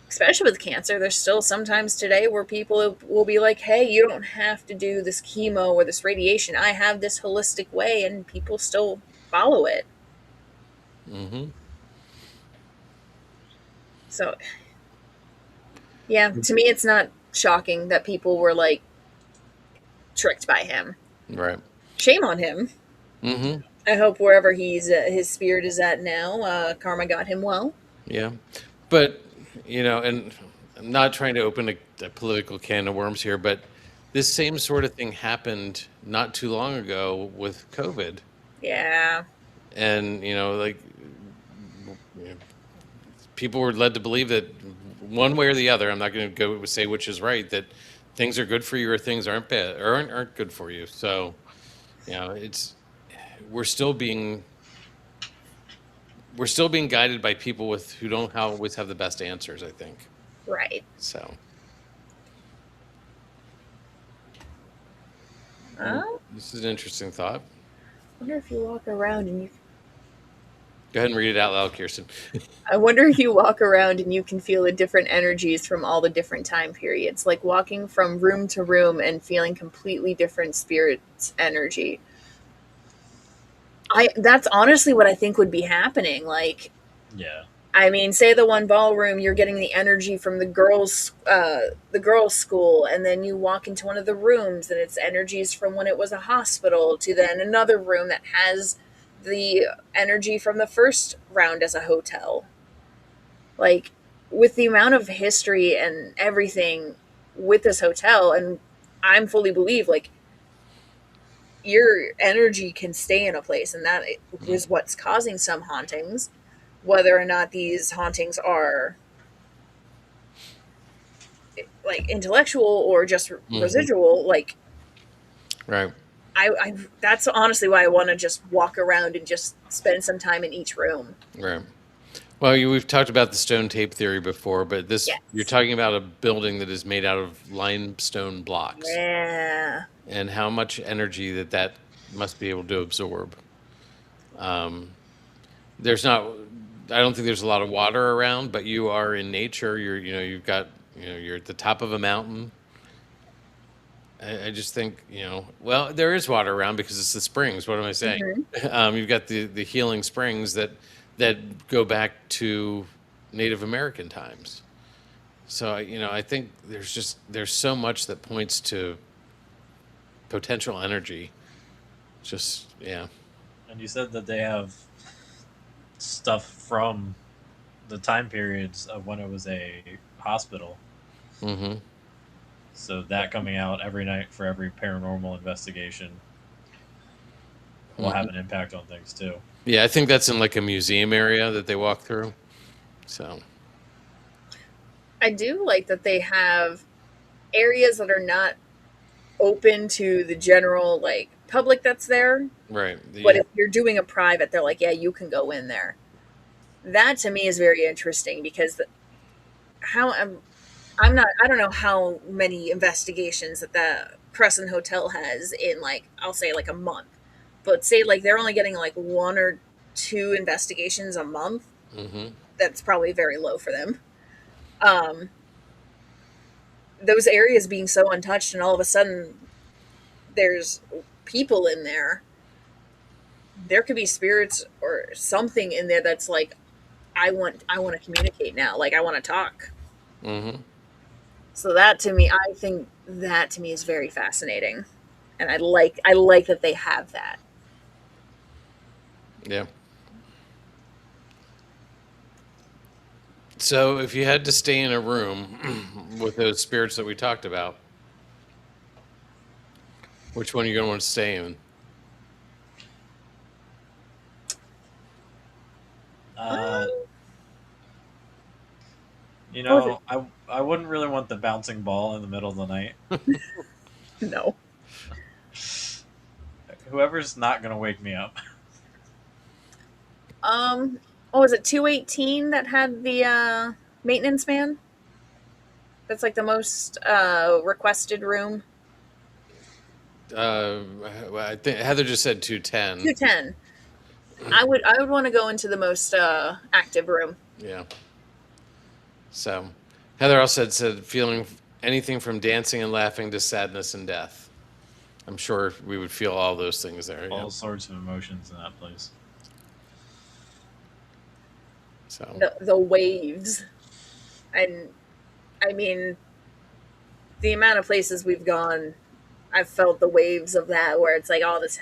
[SPEAKER 2] especially with cancer, there's still sometimes today where people will be like, "Hey, you don't have to do this chemo or this radiation. I have this holistic way," and people still follow it.
[SPEAKER 1] hmm,
[SPEAKER 2] So, yeah, to me, it's not shocking that people were like tricked by him.
[SPEAKER 1] right,
[SPEAKER 2] Shame on him.
[SPEAKER 1] hmm,
[SPEAKER 2] I hope wherever his spirit is at now, karma got him well.
[SPEAKER 1] yeah. But and I'm not trying to open a political can of worms here, but this same sort of thing happened not too long ago with COVID,
[SPEAKER 2] Yeah,
[SPEAKER 1] and like you know, people were led to believe that one way or the other, I'm not going to go say which is right, that things are good for you or things aren't bad or aren't good for you. So, it's we're still being we're still being guided by people who don't always have the best answers, I think.
[SPEAKER 2] right.
[SPEAKER 1] So,
[SPEAKER 2] Uh,
[SPEAKER 1] this is an interesting thought.
[SPEAKER 2] wonder if you walk around and you
[SPEAKER 1] Go ahead and read it out loud, Kirsten.
[SPEAKER 2] I wonder if you walk around and you can feel the different energies from all the different time periods, like walking from room to room and feeling completely different spirits energy. That's honestly what I think would be happening. Like,
[SPEAKER 3] Yeah.
[SPEAKER 2] I mean, say the one ballroom, you're getting the energy from the girls' school, and then you walk into one of the rooms, and it's energies from when it was a hospital, to then another room that has the energy from the first round as a hotel. Like, with the amount of history and everything with this hotel, and I'm fully believe like your energy can stay in a place, and that is what's causing some hauntings, whether or not these hauntings are like intellectual or just residual. Like,
[SPEAKER 1] Right.
[SPEAKER 2] I that's honestly why I want to just walk around and just spend some time in each room.
[SPEAKER 1] Right. Well, we've talked about the stone tape theory before, but you're
[SPEAKER 2] Yes.
[SPEAKER 1] talking about a building that is made out of limestone blocks
[SPEAKER 2] Yeah.
[SPEAKER 1] and how much energy that must be able to absorb. There's not, I don't think there's a lot of water around, but you are in nature. You've got, you're at the top of a mountain. I just think, well, there is water around because it's the springs. What am I saying?
[SPEAKER 2] Hmm.
[SPEAKER 1] You've got the healing springs that go back to Native American times. So, I think there's so much that points to potential energy. Just, yeah.
[SPEAKER 3] And you said that they have stuff from the time periods of when it was a hospital.
[SPEAKER 1] Mm-hmm.
[SPEAKER 3] So that coming out every night for every paranormal investigation will have an impact on things too.
[SPEAKER 1] Yeah, I think that's in like a museum area that they walk through. So,
[SPEAKER 2] I do like that they have areas that are not open to the general like public that's there.
[SPEAKER 1] right.
[SPEAKER 2] But if you're doing a private, they're like, yeah, you can go in there. That to me is very interesting because how I'm not, I don't know how many investigations that the Crescent Hotel has in, like, I'll say like a month, but say like they're only getting like one or two investigations a month.
[SPEAKER 1] Mm-hmm.
[SPEAKER 2] That's probably very low for them. Um, those areas being so untouched, and all of a sudden there's people in there. There could be spirits or something in there that's like, I want to communicate now. Like, I want to talk.
[SPEAKER 1] Mm-hmm.
[SPEAKER 2] So that to me, I think that to me is very fascinating, and I like that they have that.
[SPEAKER 1] Yeah. So, if you had to stay in a room with those spirits that we talked about, which one are you going to want to stay in?
[SPEAKER 3] Uh,
[SPEAKER 2] Um,
[SPEAKER 3] you
[SPEAKER 2] what was it?
[SPEAKER 3] know, I wouldn't really want the bouncing ball in the middle of the night.
[SPEAKER 2] No.
[SPEAKER 3] Whoever's not going to wake me up.
[SPEAKER 2] What was it? 218 that had the maintenance man. That's like the most requested room.
[SPEAKER 1] Uh, I think Heather just said 210.
[SPEAKER 2] 210. I would want to go into the most active room.
[SPEAKER 1] Yeah. So, Heather also said feeling anything from dancing and laughing to sadness and death. I'm sure we would feel all those things there. Yeah.
[SPEAKER 3] All sorts of emotions in that place.
[SPEAKER 1] So,
[SPEAKER 2] The waves, and I mean the amount of places we've gone, I've felt the waves of that where it's like all this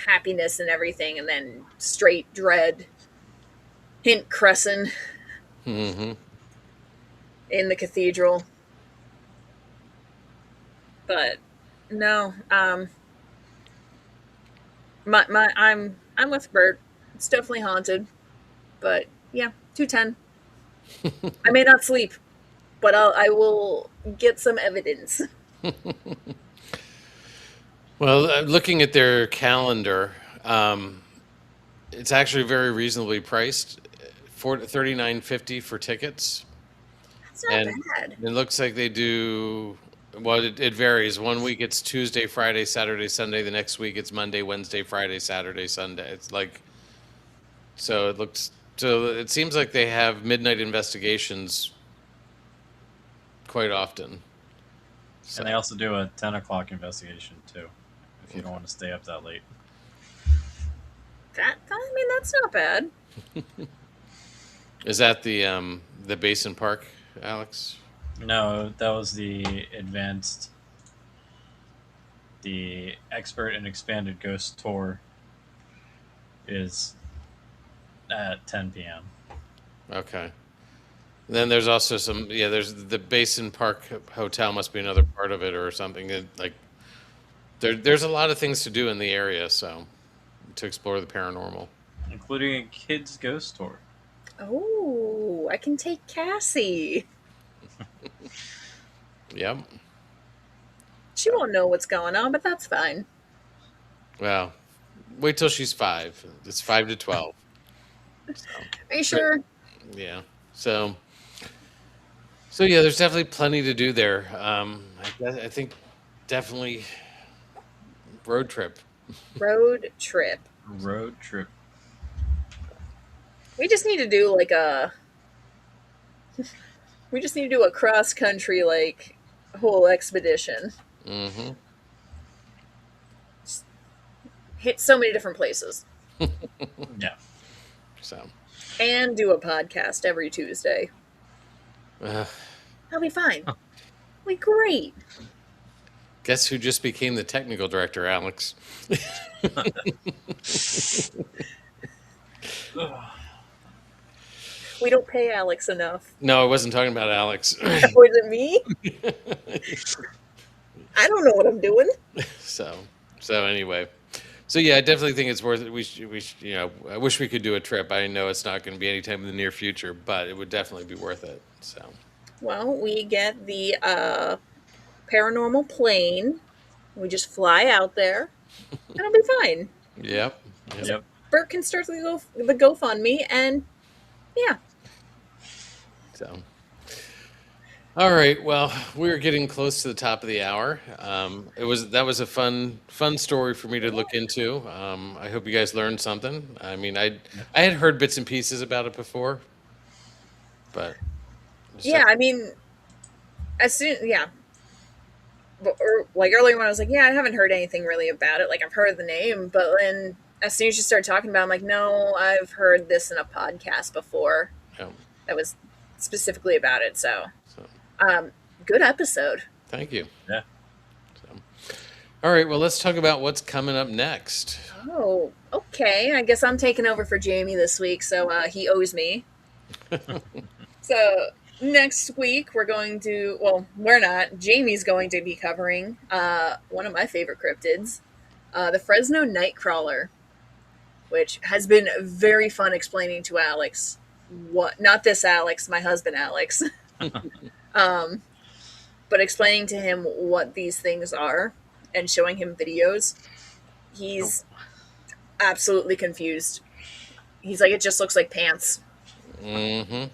[SPEAKER 2] happiness and everything, and then straight dread. Hint Crescent
[SPEAKER 1] mm-hmm.
[SPEAKER 2] in the cathedral, but no, I'm with Bert. It's definitely haunted, but yeah, 210. I may not sleep, but I will get some evidence.
[SPEAKER 1] Well, looking at their calendar, it's actually very reasonably priced, for $39.50 for tickets,
[SPEAKER 2] That's not
[SPEAKER 1] and
[SPEAKER 2] bad.
[SPEAKER 1] it looks like they do. Well, it varies. One week it's Tuesday, Friday, Saturday, Sunday. The next week it's Monday, Wednesday, Friday, Saturday, Sunday. It's like So it seems like they have midnight investigations quite often. So,
[SPEAKER 3] And they also do a 10 o'clock investigation, too, if you don't want to stay up that late.
[SPEAKER 2] I mean, that's not bad.
[SPEAKER 1] is that the Basin Park, Alex?
[SPEAKER 3] No, that was the expert and expanded ghost tour is at 10 p.m.
[SPEAKER 1] Okay. Then there's also there's the Basin Park Hotel must be another part of it or something. Like there's a lot of things to do in the area, so to explore the paranormal.
[SPEAKER 3] Including a kids' ghost tour.
[SPEAKER 2] Oh, I can take Cassie.
[SPEAKER 1] Yep.
[SPEAKER 2] She won't know what's going on, but that's fine.
[SPEAKER 1] Well, wait till she's 5. It's 5 to 12. So,
[SPEAKER 2] Are you sure?
[SPEAKER 1] yeah. So yeah, there's definitely plenty to do there. I think definitely road trip.
[SPEAKER 2] Road trip.
[SPEAKER 3] Road trip.
[SPEAKER 2] We just need to do like a. We just need to do a cross country like whole expedition.
[SPEAKER 1] Mm-hmm.
[SPEAKER 2] Hit so many different places.
[SPEAKER 3] Yeah.
[SPEAKER 1] So
[SPEAKER 2] And do a podcast every Tuesday.
[SPEAKER 1] uh,
[SPEAKER 2] That'll be fine. It'll be great.
[SPEAKER 1] guess who just became the technical director, Alex?
[SPEAKER 2] We don't pay Alex enough.
[SPEAKER 1] No, I wasn't talking about Alex.
[SPEAKER 2] Or is it me? I don't know what I'm doing.
[SPEAKER 1] so anyway, so yeah, I definitely think it's worth it. I wish we could do a trip. I know it's not going to be anytime in the near future, but it would definitely be worth it. So
[SPEAKER 2] Well, we get the paranormal plane. We just fly out there. It'll be fine.
[SPEAKER 1] yep.
[SPEAKER 3] Yep.
[SPEAKER 2] Bert can start the GoFundMe, and yeah.
[SPEAKER 1] So, all right. Well, we're getting close to the top of the hour. That was a fun story for me to look into. I hope you guys learned something. I mean, I had heard bits and pieces about it before, but
[SPEAKER 2] Yeah, I mean, or like earlier when I was like, yeah, I haven't heard anything really about it. Like I've heard the name, but then as soon as you start talking about it, I'm like, no, I've heard this in a podcast before
[SPEAKER 1] yeah.
[SPEAKER 2] that was specifically about it. So,
[SPEAKER 1] So,
[SPEAKER 2] good episode.
[SPEAKER 1] thank you.
[SPEAKER 3] Yeah.
[SPEAKER 1] So, all right. Well, let's talk about what's coming up next.
[SPEAKER 2] Oh, okay. I guess I'm taking over for Jamie this week, so he owes me. So next week we're not. Jamie's going to be covering one of my favorite cryptids, the Fresno Nightcrawler, which has been very fun explaining to Alex. Not this Alex, my husband Alex. But explaining to him what these things are and showing him videos. He's absolutely confused. He's like, it just looks like pants.
[SPEAKER 1] Mm-hmm.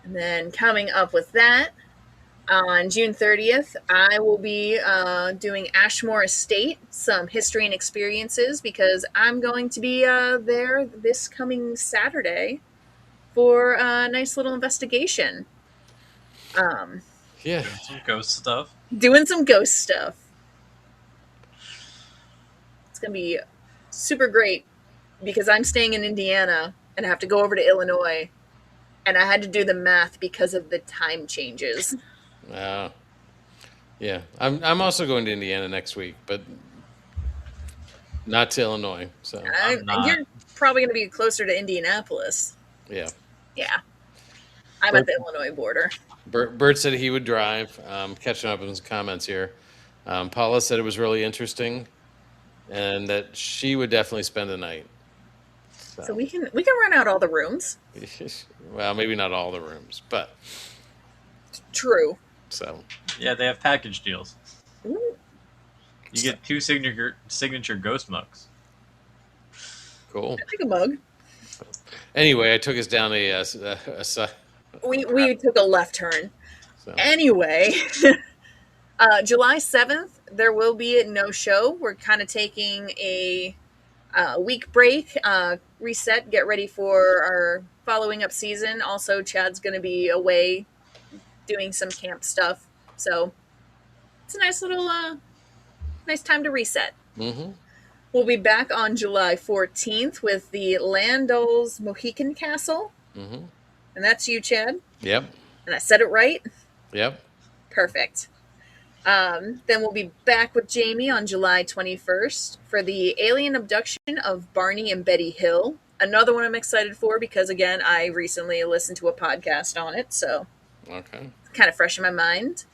[SPEAKER 2] And then coming up with that, on June 30th, I will be doing Ashmore Estate, some history and experiences, because I'm going to be there this coming Saturday for a nice little investigation.
[SPEAKER 1] Yeah.
[SPEAKER 3] Doing some ghost stuff.
[SPEAKER 2] Doing some ghost stuff. It's going to be super great because I'm staying in Indiana and I have to go over to Illinois. And I had to do the math because of the time changes.
[SPEAKER 1] Yeah. I'm also going to Indiana next week, but not to Illinois. So
[SPEAKER 2] You're probably going to be closer to Indianapolis.
[SPEAKER 1] yeah.
[SPEAKER 2] Yeah. I'm at the Illinois border.
[SPEAKER 1] Bert said he would drive. Catching up on his comments here. Paula said it was really interesting, and that she would definitely spend the night.
[SPEAKER 2] So we can rent out all the rooms.
[SPEAKER 1] Well, maybe not all the rooms, but
[SPEAKER 2] True.
[SPEAKER 1] so
[SPEAKER 3] Yeah, they have package deals.
[SPEAKER 2] Ooh.
[SPEAKER 3] You get 2 signature ghost mugs.
[SPEAKER 1] cool.
[SPEAKER 2] I take a mug.
[SPEAKER 1] Anyway, I took us down a
[SPEAKER 2] We took a left turn.
[SPEAKER 1] so.
[SPEAKER 2] Anyway, July 7th, there will be no show. We're kind of taking a week break, reset, get ready for our following up season. Also, Chad's going to be away doing some camp stuff. So it's a nice little, nice time to reset.
[SPEAKER 1] Mm-hmm.
[SPEAKER 2] We'll be back on July 14th with the Landol's Mohican Castle.
[SPEAKER 1] Mm-hmm.
[SPEAKER 2] And that's you, Chad.
[SPEAKER 1] Yep.
[SPEAKER 2] And I said it right?
[SPEAKER 1] Yep.
[SPEAKER 2] Perfect. Then we'll be back with Jamie on July 21st for the alien abduction of Barney and Betty Hill. Another one I'm excited for because, again, I recently listened to a podcast on it, so
[SPEAKER 1] Okay.
[SPEAKER 2] it's kind of fresh in my mind.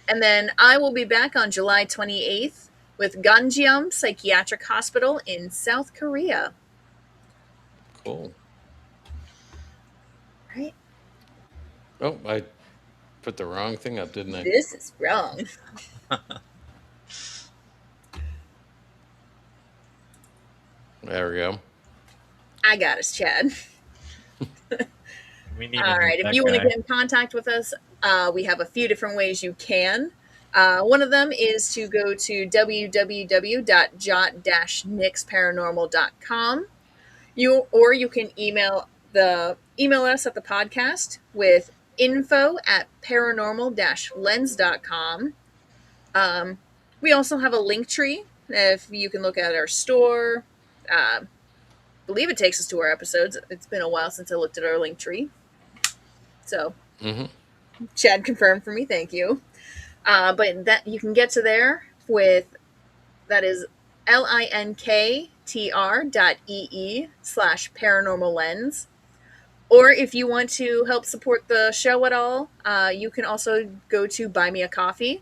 [SPEAKER 2] And then I will be back on July 28th with Ganjiam Psychiatric Hospital in South Korea.
[SPEAKER 1] Cool.
[SPEAKER 2] Right?
[SPEAKER 1] Oh, I put the wrong thing up, didn't I?
[SPEAKER 2] This is wrong.
[SPEAKER 1] There we go.
[SPEAKER 2] I got us, Chad.
[SPEAKER 3] We need
[SPEAKER 2] All right. If you want to get in contact with us, we have a few different ways you can. One of them is to go to www.jot-nixparanormal.com. You can email us at the podcast with info@paranormal-lens.com. We also have a link tree. If you can look at our store, believe it takes us to our episodes. It's been a while since I looked at our link tree. So, Chad confirmed for me. Thank you. But that you can get to there with, that is linktr.ee/paranormal lens. Or if you want to help support the show at all, you can also go to Buy Me a Coffee.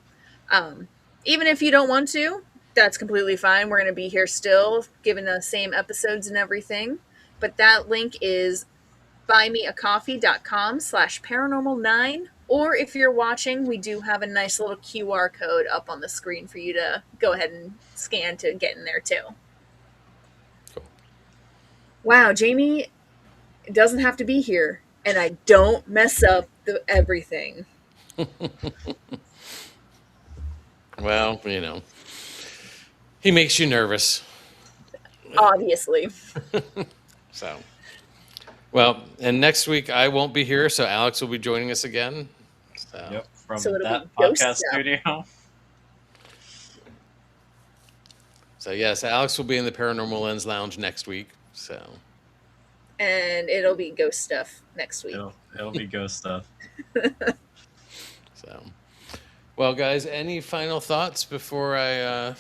[SPEAKER 2] Even if you don't want to, that's completely fine. We're going to be here still, giving the same episodes and everything. But that link is buymeacoffee.com/paranormal9. Or if you're watching, we do have a nice little QR code up on the screen for you to go ahead and scan to get in there too.
[SPEAKER 1] Cool.
[SPEAKER 2] Wow, Jamie doesn't have to be here, and I don't mess up everything.
[SPEAKER 1] Well, he makes you nervous.
[SPEAKER 2] Obviously.
[SPEAKER 1] So, well, and next week I won't be here, so Alex will be joining us again. So,
[SPEAKER 3] Yep, from
[SPEAKER 2] So it'll
[SPEAKER 3] that
[SPEAKER 2] be ghost
[SPEAKER 3] podcast
[SPEAKER 2] stuff.
[SPEAKER 3] studio.
[SPEAKER 1] so yes, Alex will be in the Paranormal Lens Lounge next week. So,
[SPEAKER 2] And it'll be ghost stuff next week.
[SPEAKER 3] It'll be ghost stuff.
[SPEAKER 1] so, well, guys, any final thoughts before I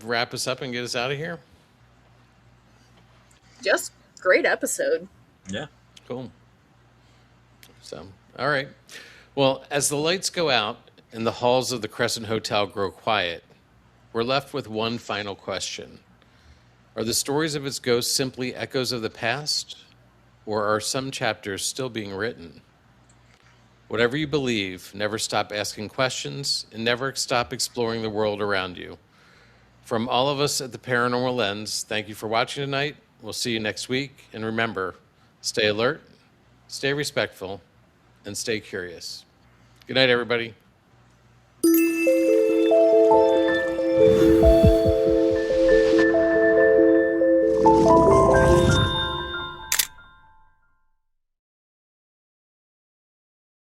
[SPEAKER 1] wrap us up and get us out of here?
[SPEAKER 2] Just great episode.
[SPEAKER 3] Yeah.
[SPEAKER 1] Cool. So, all right. Well, as the lights go out and the halls of the Crescent Hotel grow quiet, we're left with one final question. Are the stories of its ghosts simply echoes of the past, or are some chapters still being written? Whatever you believe, never stop asking questions and never stop exploring the world around you. From all of us at the Paranormal Lens, thank you for watching tonight. We'll see you next week. And remember, stay alert, stay respectful, and stay curious. Good night, everybody.